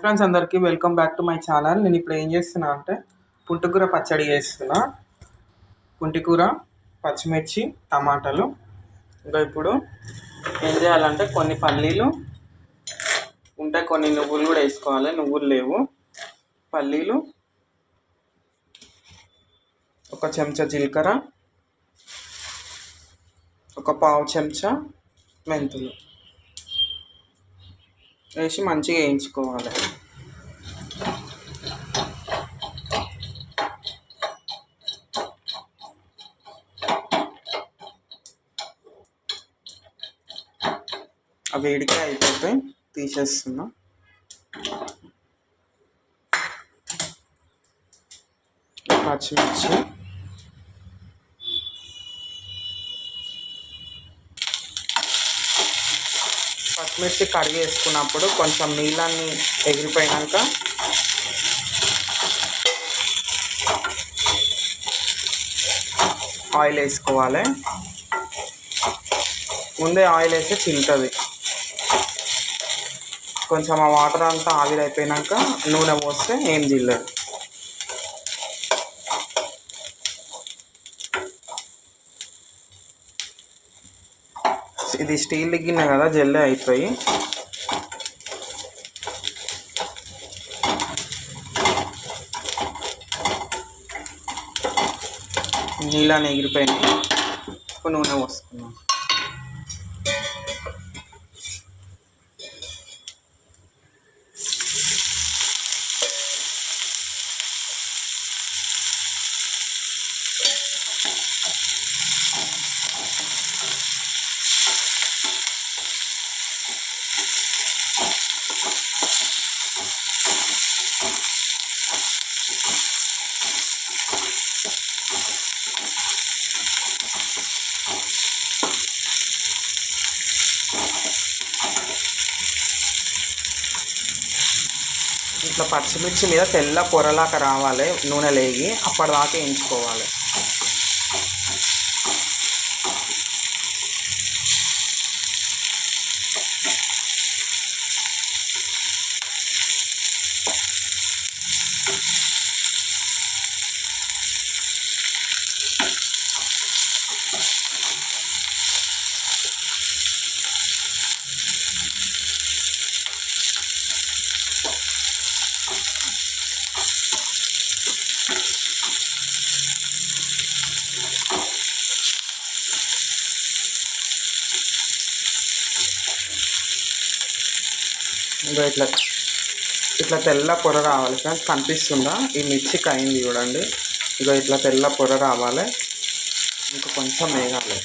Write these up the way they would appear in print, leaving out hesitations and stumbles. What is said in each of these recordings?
Friends అందరికీ welcome back to my channel. నేను ఇప్పుడు ఏం చేస్తున్నా అంటే పుంటికూర పచ్చడి చేస్తున్నా. పుంటికూర, పచ్చిమిర్చి, టమాటాలు. ఇంకా ఇప్పుడు ఏం చేయాలంటే కొన్ని పల్లీలు ఉంటే కొన్ని నువ్వులు కూడా వేసుకోవాలి. నువ్వులు లేవు. పల్లీలు, ఒక చెంచా జీలకర్ర, ఒక పావు చెంచా మెంతులు వేసి మంచిగా వేయించుకోవాలి. ఆ వేడికే అయిపోతే తీసేస్తున్నా. పచ్చిమిర్చి, పచ్చిమిర్చి కడిగి వేసుకున్నప్పుడు కొంచెం నీళ్ళని ఎగిరిపోయాక ఆయిల్ వేసుకోవాలి. ముందే ఆయిల్ వేస్తే చిల్లుతుంది. కొంచెం ఆ వాటర్ అంతా ఆవిరైపోయాక నూనె పోస్తే ఏం జిల్లదు. ఇది స్టీల్ గిన్నె కదా, జల్లే అయిపోయి. నీళ్ళని ఎగిరిపోయినాయి. ఇప్పుడు నూనె పోసుకున్నాం. ఇట్లా పచ్చిమిర్చి మీద తెల్ల పొరలాగా రావాలి, నూనె లేగి అప్పటిదాకా వేయించుకోవాలి. ఇంకా ఇట్లా ఇట్లా తెల్ల పొర రావాలి ఫ్రెండ్స్. కనిపిస్తుందా? ఈ మిర్చికి అయింది చూడండి. ఇక ఇట్లా తెల్ల పొర రావాలి. ఇంకా కొంచెం వేగాలి.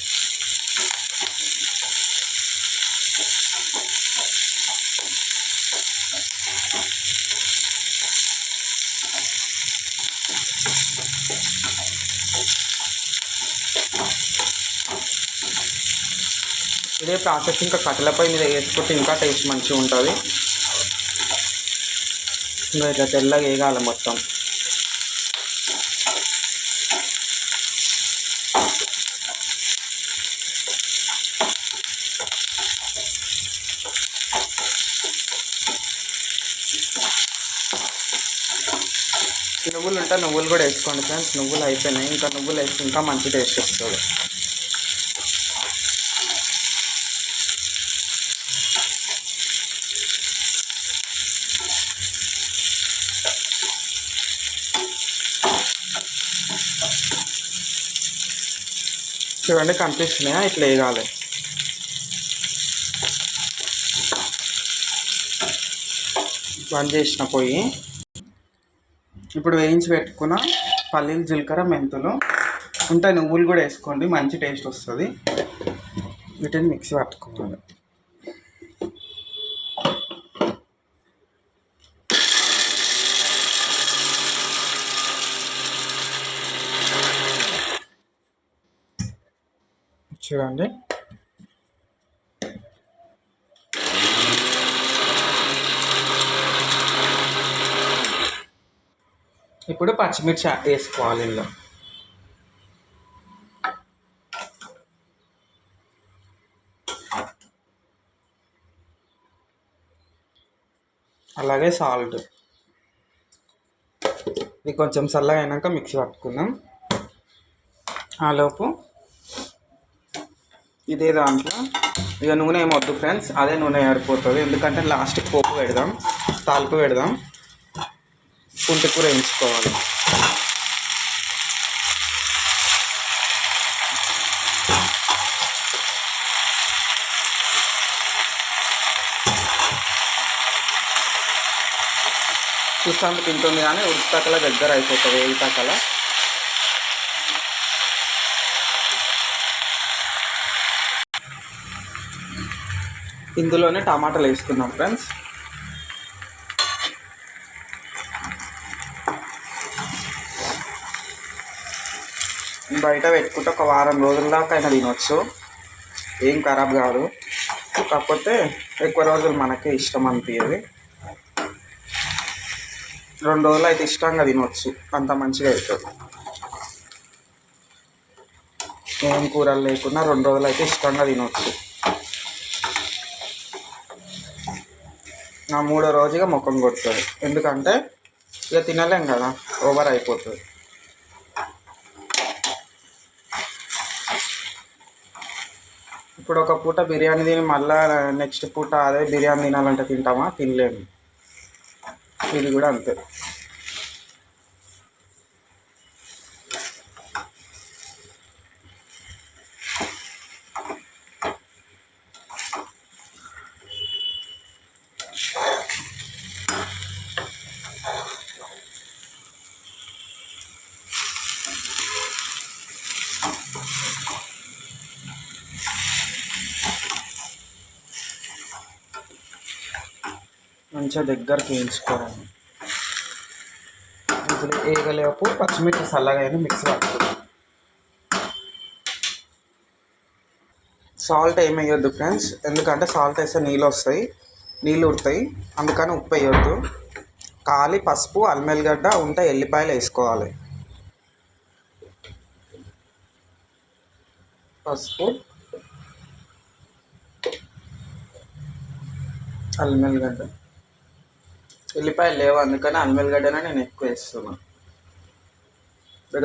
ఇదే ప్రాసెస్ ఇంకా కట్టెలపై మీద వేసుకుంటే ఇంకా టేస్ట్ మంచిగా ఉంటుంది. ఇంకా ఇట్లా తెల్లగా వేగాలి మొత్తం. నువ్వులు ఉంటే నువ్వులు కూడా వేసుకోండి ఫ్రెండ్స్. నువ్వులు అయిపోయినాయి, ఇంకా నువ్వులు వేసి ఇంకా మంచి టేస్ట్ వస్తుంది. చూడండి కనిపిస్తున్నాయా? ఇట్లా వేగాలి. బంద్ చేసిన పొయ్యి. ఇప్పుడు వేయించి పెట్టుకున్న పల్లీలు, జీలకర్ర, మెంతులు ఉంటే నువ్వులు కూడా వేసుకోండి, మంచి టేస్ట్ వస్తుంది. వీటిని మిక్సీ పట్టుకోవాలి. చూడండి ఇప్పుడు పచ్చిమిర్చి వేసుకోవాలి. ఇందులో అలాగే సాల్ట్. ఇది కొంచెం చల్లగా అయినాక మిక్సీ పట్టుకుందాం. ఆలోపు ఇదే దాంట్లో ఇక నూనె ఏమొద్దు ఫ్రెండ్స్, అదే నూనె సరిపోతుంది. ఎందుకంటే లాస్ట్కి పోపు పెడదాం, తాలింపు పెడదాం, పుంటికూర వేయించుకోవాలి. చూస్తాను తింటుంది కానీ ఉడికితకల దగ్గర అయిపోతుంది. ఉడికితకల ఇందులోనే టమాటాలు వేసుకుందాం ఫ్రెండ్స్. బయట పెట్టుకుంటే ఒక వారం రోజుల దాకా అయినా తినొచ్చు, ఏం ఖరాబ్ కాదు. కాకపోతే ఎక్కువ రోజులు మనకే ఇష్టం అనిపించేది. 2 రోజులు అయితే ఇష్టంగా తినవచ్చు, అంత మంచిగా అవుతుంది. ఏం కూరలు లేకున్నా 2 రోజులు అయితే ఇష్టంగా తినవచ్చు. నా 3వ రోజుగా ముఖం కొడుతుంది, ఎందుకంటే ఇక తినలేం కదా, ఓవర్ అయిపోతుంది. ఇప్పుడు ఒక పూట బిర్యానీ తిని మళ్ళీ నెక్స్ట్ పూట అదే బిర్యానీ తినాలంటే తింటామా? తినలేము. ఇది కూడా అంతే. మంచిగా దగ్గరకు వేయించుకోవాలి. ఇప్పుడు వేగలేపు పచ్చిమిర్చి చల్లగా అయినా మిక్సీ పట్టుకుంటాం. సాల్ట్ ఏమి వేయొద్దు ఫ్రెండ్స్, ఎందుకంటే సాల్ట్ వేస్తే నీళ్ళు వస్తాయి, నీళ్ళు ఉడతాయి. అందుకని ఉప్పు వేయొద్దు. కాలి పసుపు, అల్లం ఉంటే ఎల్లిపాయలు వేసుకోవాలి. పసుపు, అల్లం ఎల్లిగడ్డ, ఎల్లిపాయలు లేవు అందుకని అల్లం ఎల్లిగడ్డనే నేను ఎక్కువ వేస్తున్నాను.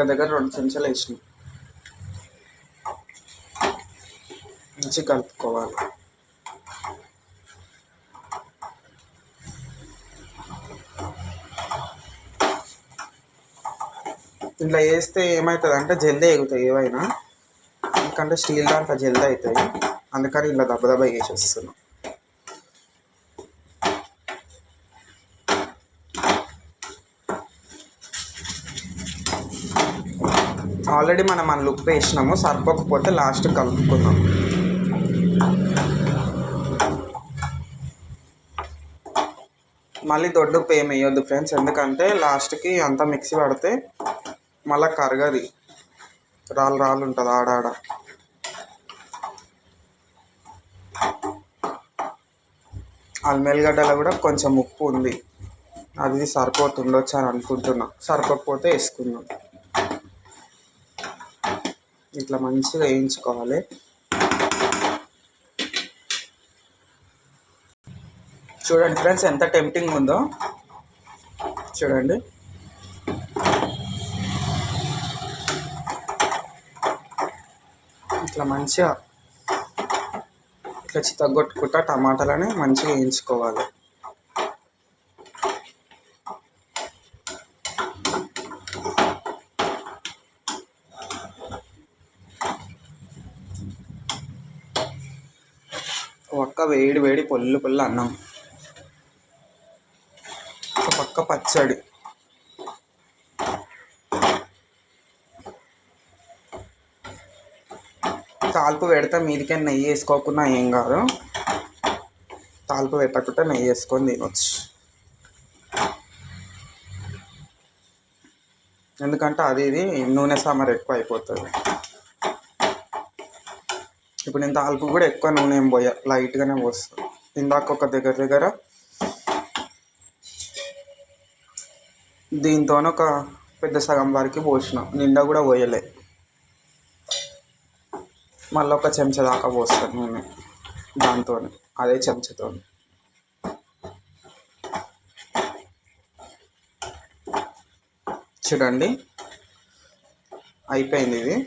దగ్గర 2 చెంచాలు వేసిన. మంచి కలుపుకోవాలి. ఇట్లా వేస్తే ఏమవుతుంది అంటే జల్దీ ఎగుతాయి ఏవైనా, ఎందుకంటే స్టీల్ దాంట్లో జల్దీ అవుతాయి. అందుకని ఇలా దెబ్బ వేసేస్తున్నాం. ఆల్రెడీ మనం అందులో ఉప్పు వేసినాము, సరిపోకపోతే లాస్ట్ కలుపుకుందాం. మళ్ళీ దొడ్డు ఉప్పు ఏమి వేయొద్దు ఫ్రెండ్స్, ఎందుకంటే లాస్ట్కి అంతా మిక్సీ పడితే మళ్ళీ కరగది, రాళ్ళు ఉంటుంది ఆడాడ. అల్లం ఎల్లిగడ్డలో కూడా కొంచెం ఉప్పు ఉంది, అది సరిపోతుండొచ్చు అని అనుకుంటున్నా. సరిపోకపోతే వేసుకుందాం. ఇట్లా మంచిగా వేయించుకోవాలి. చూడండి ఫ్రెండ్స్ ఎంత టెంప్టింగ్ ఉందో చూడండి. ఇట్లా మంచిగా ఇట్లా చితగొట్టుకుంటా టమాటాలని మంచిగా వేయించుకోవాలి. ఒక్క వేడి వేడి పొల్లు అన్నం, ఒక పక్క పచ్చడి. తాలింపు పెడితే మీదికే నెయ్యి వేసుకోకుండా ఏం కాదు, తాలింపు పెట్టకుండా నెయ్యి వేసుకొని తినొచ్చు. ఎందుకంటే ఇది నూనె సాంబార్ ఎక్కువ అయిపోతుంది. ఇప్పుడు నేను తాలింపు కూడా ఎక్కువ నూనె ఏం పోయా, లైట్గానే పోస్తాను. ఇందాక ఒక దగ్గర దీంతోనే ఒక పెద్ద సగం వరకు పోసిన, నిండా కూడా పోయలే. మళ్ళీ ఒక చెంచా దాకా పోస్తాను నూనె దాంతో, అదే చెంచాతో. చూడండి అయిపోయింది. ఇది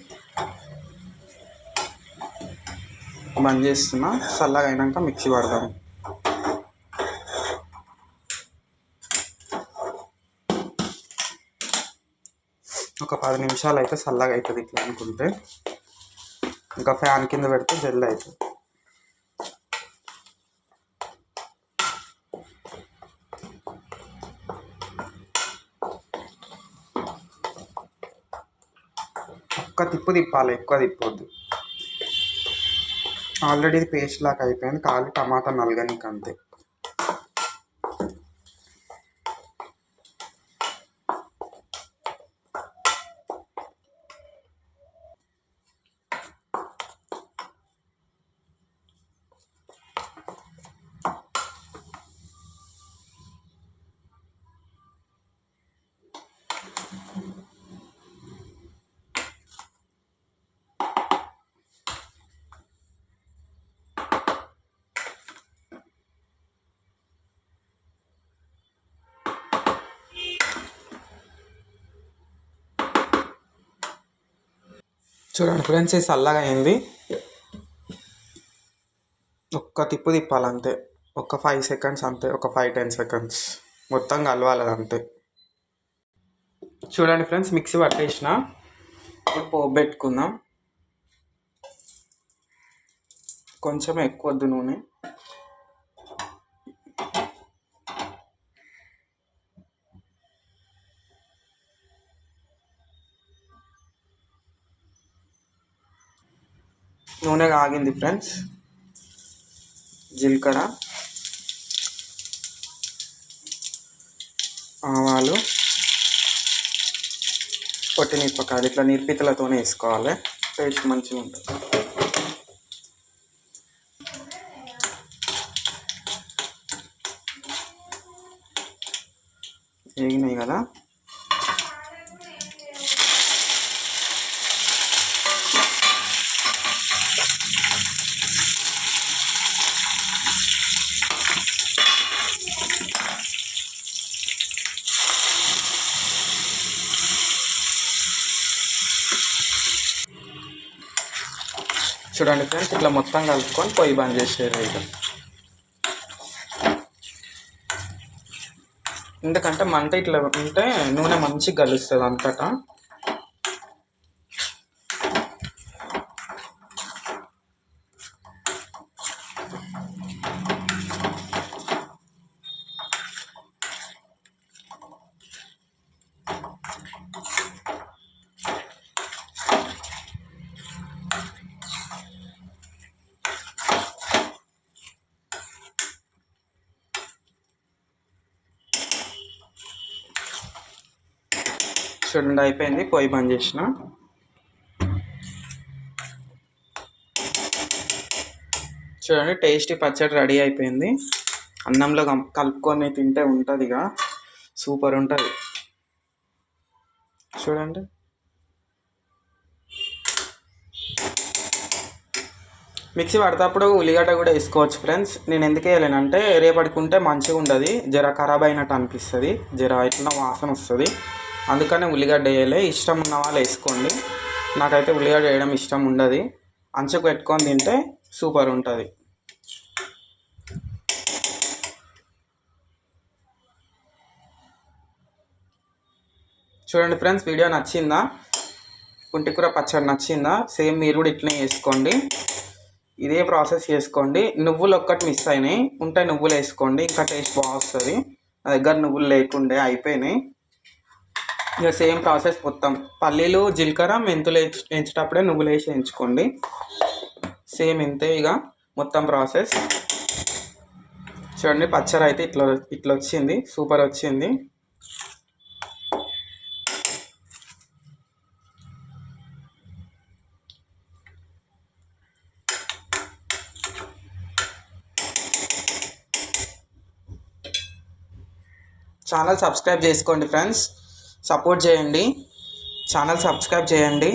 బంద్ చేస్తున్నా. చల్లగా అయినాక మిక్సీ పడదాం. ఒక 10 నిమిషాలు అయితే చల్లగా అవుతుంది ఇట్లా అనుకుంటే. ఇంకా ఫ్యాన్ కింద పెడితే జల్ది అవుతుంది. ఒక్క తిప్పు తిప్పాలి, ఎక్కువ తిప్పొద్దు. ఆల్రెడీ ఇది పేస్ట్ లాగా అయిపోయింది, ఖాళీ టమాటా నలగనికి అంతే. చూడండి ఫ్రెండ్స్, ఇది చల్లగా అయింది. ఒక్క తిప్పు తిప్పాలంతే, ఒక 5 సెకండ్స్ అంతే, ఒక 5-10 సెకండ్స్ మొత్తం కలవాలి అంతే. చూడండి ఫ్రెండ్స్, మిక్సీ పట్టేసిన. ఇప్పుడు పోపు పెట్టుకుందాం. కొంచెం ఎక్కువ వద్దు నూనె. నూనె కాగింది ఫ్రెండ్స్. జీలకర్ర, ఆవాలు, పొట్టిమిరపకాయలు ఇట్లా నిర్పితలతోనే వేసుకోవాలి, టేస్ట్ మంచిగా ఉంటుంది. వేగినాయి కదా. చూడండి ఫ్రెండ్స్, ఇట్లా మొత్తం కలుపుకొని పొయ్యి బంద్ చేసేది. ఎందుకంటే మంట ఇట్లా ఉంటే నూనె మంచిగా కలుస్తుంది అంతటా. చూడండి అయిపోయింది, పొయ్యి బంద్ చేసిన. చూడండి టేస్టీ పచ్చడి రెడీ అయిపోయింది. అన్నంలో కలుపుకొని తింటే ఉంటుంది ఇక, సూపర్ ఉంటుంది. చూడండి మిక్సీ పడేటప్పుడు ఉల్లిగడ్డ కూడా వేసుకోవచ్చు ఫ్రెండ్స్. నేను ఎందుకు వేయలేనంటే రేపటికి ఉంటే మంచిగా ఉండదు, జర ఖరాబ్ అయినట్టు అనిపిస్తుంది, జర ఇట్లా వాసన వస్తుంది. అందుకనే ఉల్లిగడ్డ వేయలే. ఇష్టం ఉన్న వాళ్ళు వేసుకోండి, నాకైతే ఉల్లిగడ్డ వేయడం ఇష్టం ఉండదు. అంచుకు పెట్టుకొని తింటే సూపర్ ఉంటుంది. చూడండి ఫ్రెండ్స్, వీడియో నచ్చిందా? పుంటికూర పచ్చడి నచ్చిందా? సేమ్ మీరు కూడా ఇట్లనే వేసుకోండి, ఇదే ప్రాసెస్ చేసుకోండి. నువ్వులు ఒక్కటి మిస్ అయినాయి, ఉంటే నువ్వులు వేసుకోండి, ఇంకా టేస్ట్ బాగా వస్తుంది. నా దగ్గర నువ్వులు లేకుండే అయిపోయినాయి. ఇక సేమ్ ప్రాసెస్ మొత్తం పల్లీలు, జీలకర్ర, మెంతులు వేయించేటప్పుడే నువ్వులు వేసి వేయించుకోండి. సేమ్ ఇంతే ఇక మొత్తం ప్రాసెస్. చూడండి పచ్చడి అయితే ఇట్లా వచ్చింది, సూపర్ వచ్చింది. ఛానల్ సబ్స్క్రైబ్ చేసుకోండి ఫ్రెండ్స్, సపోర్ట్ చేయండి. ఛానల్ సబ్స్క్రైబ్ చేయండి.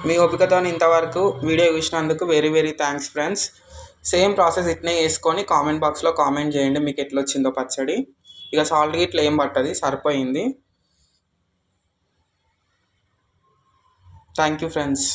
మీ ఓపికతో ఇంతవరకు వీడియో చూసినందుకు very thanks friends. Same process ఇట్నే వేసుకొని కామెంట్ బాక్స్లో కామెంట్ చేయండి మీకు ఎట్లా వచ్చిందో పచ్చడి. ఇక సాల్ట్ ఇట్లా ఏం పట్టది, సరిపోయింది. Thank you friends.